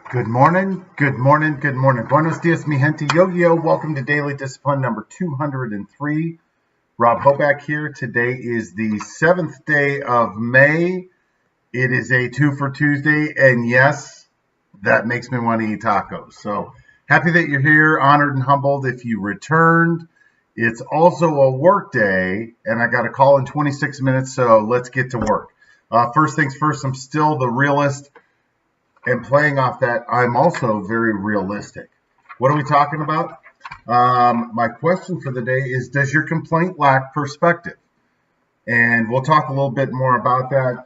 Good morning, good morning, good morning. Buenos dias, mi gente. Yo. Welcome to Daily Discipline number 203. Rob Hoback here. Today is the 7th day of May. It is a 2 for Tuesday, and yes, that makes me want to eat tacos. So happy that you're here, honored and humbled if you returned. It's also a work day, and I got a call in 26 minutes, so let's get to work. First things first, I'm still the realist. And playing off that, I'm also very realistic. What are we talking about? My question for the day is, does your complaint lack perspective? And we'll talk a little bit more about that.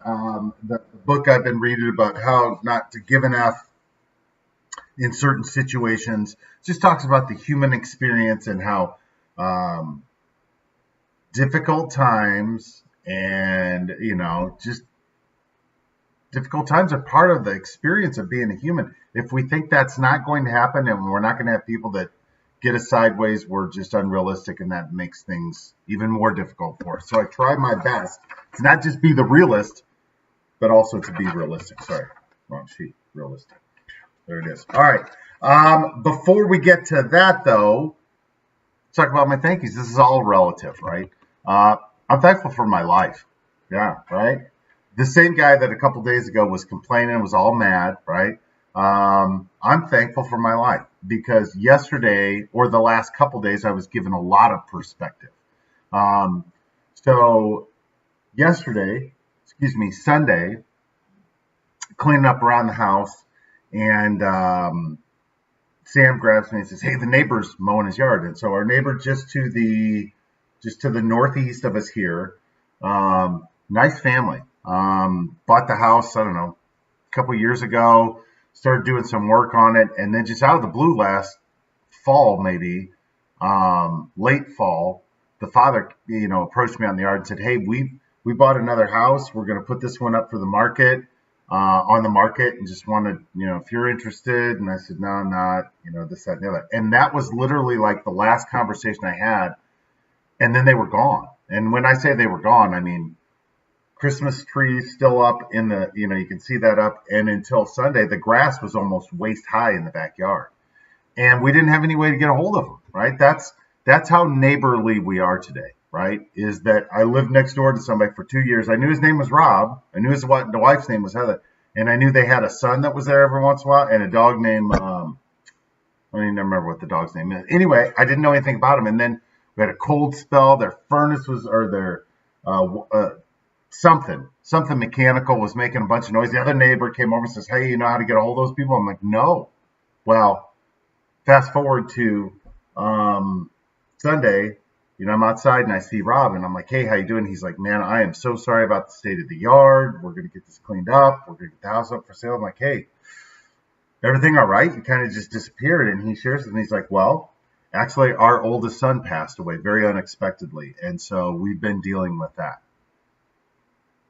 The book I've been reading about how not to give an F in certain situations just talks about the human experience and how difficult times and, just difficult times are part of the experience of being a human. If we think that's not going to happen and we're not going to have people that get us sideways, we're just unrealistic, and that makes things even more difficult for us. So I try my best to not just be the realist, but also to be realistic. Sorry, wrong sheet. Realistic. There it is. All right. Before we get to that, though, let's talk about my thank yous. This is all relative, right? I'm thankful for my life. Yeah, right? The same guy that a couple days ago was complaining, was all mad, right? I'm thankful for my life because yesterday or the last couple days, I was given a lot of perspective. So yesterday, Sunday, cleaning up around the house, and Sam grabs me and says, "Hey, the neighbor's mowing his yard." And so our neighbor just to the northeast of us here, nice family. Bought the house, I don't know, a couple years ago, started doing some work on it, and then just out of the blue last fall, maybe, late fall, the father, approached me on the yard and said, "Hey, we bought another house. We're going to put this one up for the market, on the market, and just wanted, if you're interested." And I said, "No, I'm not, this, that, and the other." And that was literally like the last conversation I had, and then they were gone. And when I say they were gone, I mean, Christmas trees still up in the, you can see that up. And until Sunday, the grass was almost waist high in the backyard. And we didn't have any way to get a hold of them, right? That's how neighborly we are today, right? Is that I lived next door to somebody for 2 years. I knew his name was Rob. I knew the wife's name was Heather. And I knew they had a son that was there every once in a while and a dog named, I don't even remember what the dog's name is. Anyway, I didn't know anything about him. And then we had a cold spell. Their furnace was, or their, something mechanical was making a bunch of noise. The other neighbor came over and says, "Hey, you know how to get a hold of those people?" I'm like, "No." Well, fast forward to Sunday, I'm outside and I see Rob and I'm like, "Hey, how you doing?" He's like, "Man, I am so sorry about the state of the yard. We're going to get this cleaned up. We're going to get the house up for sale." I'm like, "Hey, everything all right?" He kind of just disappeared, and he shares with me. He's like, "Well, actually, our oldest son passed away very unexpectedly, and so we've been dealing with that."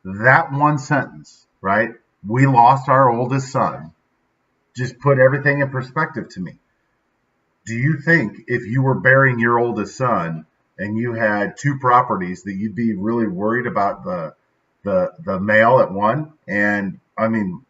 That one sentence, right? We lost our oldest son, just put everything in perspective to me. Do you think if you were burying your oldest son and you had two properties that you'd be really worried about the male at one? And I mean,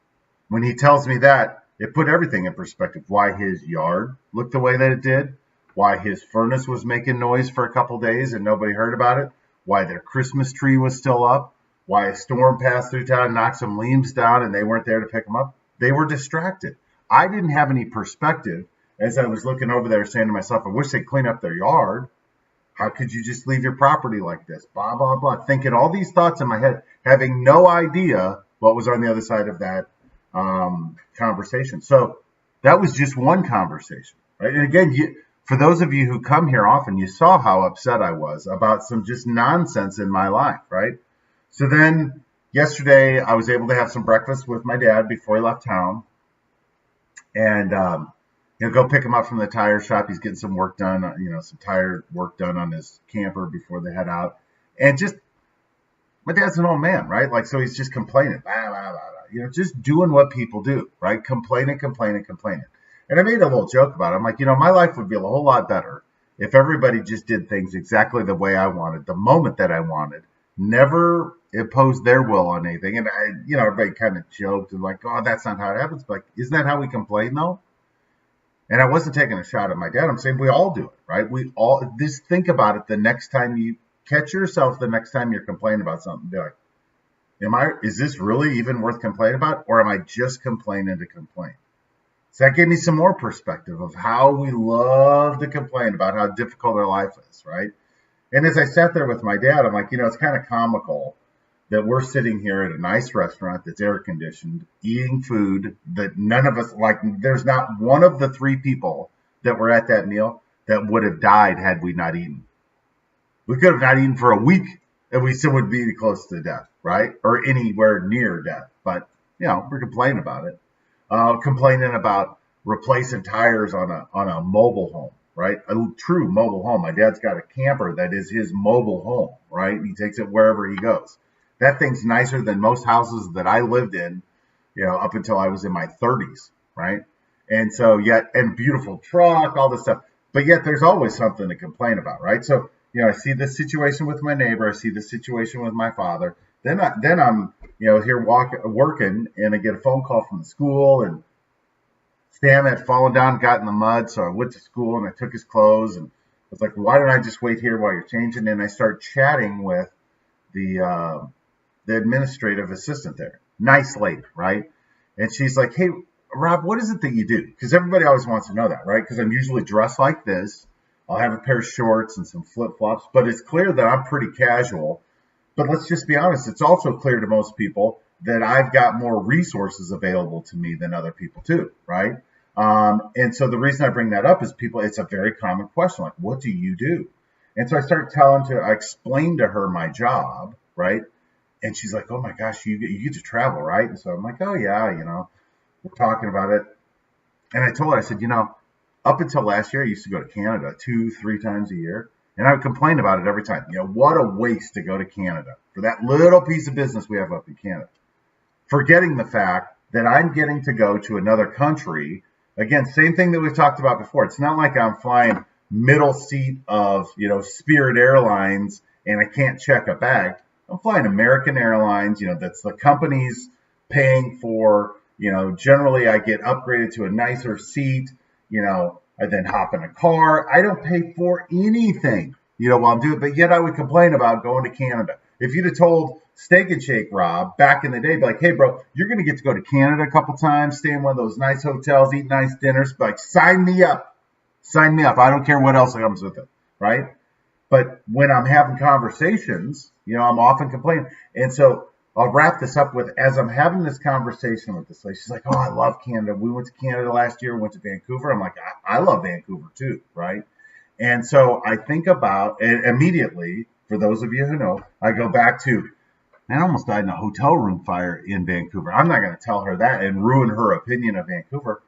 when he tells me that, it put everything in perspective. Why his yard looked the way that it did, why his furnace was making noise for a couple days and nobody heard about it, why their Christmas tree was still up, why a storm passed through town and knocked some leaves down and they weren't there to pick them up. They were distracted. I didn't have any perspective as I was looking over there saying to myself, "I wish they'd clean up their yard. How could you just leave your property like this?" Blah, blah, blah. Thinking all these thoughts in my head, having no idea what was on the other side of that conversation. So that was just one conversation, right? And again, for those of you who come here often, you saw how upset I was about some just nonsense in my life, right? So then yesterday I was able to have some breakfast with my dad before he left town, and go pick him up from the tire shop. He's getting some work done, some tire work done on his camper before they head out. And just, my dad's an old man, right? Like, so he's just complaining, blah, blah, blah, blah, just doing what people do, right? Complaining. And I made a little joke about it. I'm like, my life would be a whole lot better if everybody just did things exactly the way I wanted, the moment that I wanted, never impose their will on anything. And everybody kind of joked and like, oh, that's not how it happens. But like, isn't that how we complain though? And I wasn't taking a shot at my dad. I'm saying we all do it, right? We all just think about it the next time you catch yourself, the next time you're complaining about something. Be like, is this really even worth complaining about? Or am I just complaining to complain? So that gave me some more perspective of how we love to complain about how difficult our life is, right? And as I sat there with my dad, I'm like, it's kind of comical that we're sitting here at a nice restaurant that's air conditioned, eating food that none of us like. There's not one of the three people that were at that meal that would have died had we not eaten. We could have not eaten for a week and we still would be close to death, right? Or anywhere near death. But, we're complaining about it. Complaining about replacing tires on a mobile home, right? A true mobile home. My dad's got a camper that is his mobile home, right? He takes it wherever he goes. That thing's nicer than most houses that I lived in, up until I was in my 30s, right? And so and beautiful truck, all this stuff. But yet there's always something to complain about, right? So, I see this situation with my neighbor. I see this situation with my father. Then I'm, here working, and I get a phone call from the school, and Stan had fallen down, got in the mud. So I went to school and I took his clothes, and I was like, why don't I just wait here while you're changing? And I start chatting with the administrative assistant there. Nice lady, right? And she's like, hey, Rob, what is it that you do? Because everybody always wants to know that, right? Because I'm usually dressed like this. I'll have a pair of shorts and some flip-flops, but it's clear that I'm pretty casual. But let's just be honest, it's also clear to most people that I've got more resources available to me than other people too, right? And so the reason I bring that up is it's a very common question, like, what do you do? And so I explained to her my job, right? And she's like, oh my gosh, you get to travel, right? And so I'm like, oh yeah, we're talking about it. And I told her, I said, up until last year, I used to go to Canada 2-3 times a year. And I would complain about it every time. What a waste to go to Canada for that little piece of business we have up in Canada. Forgetting the fact that I'm getting to go to another country. Again, same thing that we've talked about before. It's not like I'm flying middle seat of, Spirit Airlines and I can't check a bag. I'm flying American Airlines, that's the company's paying for, generally I get upgraded to a nicer seat, I then hop in a car. I don't pay for anything, while I'm doing it. But yet I would complain about going to Canada. If you'd have told Steak and Shake Rob back in the day, be like, hey, bro, you're going to get to go to Canada a couple times, stay in one of those nice hotels, eat nice dinners. Like, sign me up. Sign me up. I don't care what else comes with it, right? But when I'm having conversations, I'm often complaining. And so I'll wrap this up with, as I'm having this conversation with this lady, she's like, oh, I love Canada. We went to Canada last year, went to Vancouver. I'm like, I love Vancouver too, right? And so I think about, and immediately, for those of you who know, I go back to, I almost died in a hotel room fire in Vancouver. I'm not going to tell her that and ruin her opinion of Vancouver.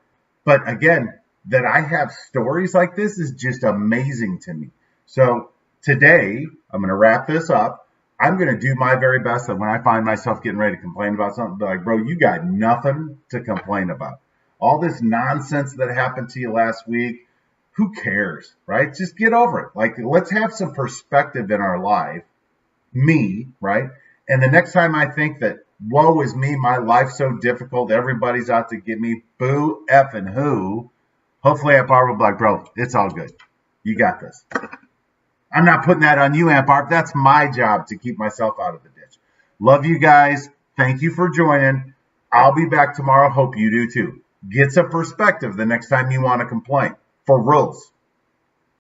But again, that I have stories like this is just amazing to me. So today, I'm going to wrap this up. I'm going to do my very best that when I find myself getting ready to complain about something, be like, bro, you got nothing to complain about. All this nonsense that happened to you last week, who cares, right? Just get over it. Like, let's have some perspective in our life. Me, right? And the next time I think that, woe is me, my life's so difficult, everybody's out to get me, boo, effing who, hopefully Aunt Barb will be like, bro, it's all good. You got this. I'm not putting that on you, Aunt Barb. That's my job to keep myself out of the ditch. Love you guys. Thank you for joining. I'll be back tomorrow. Hope you do too. Get some perspective the next time you want to complain. For rules.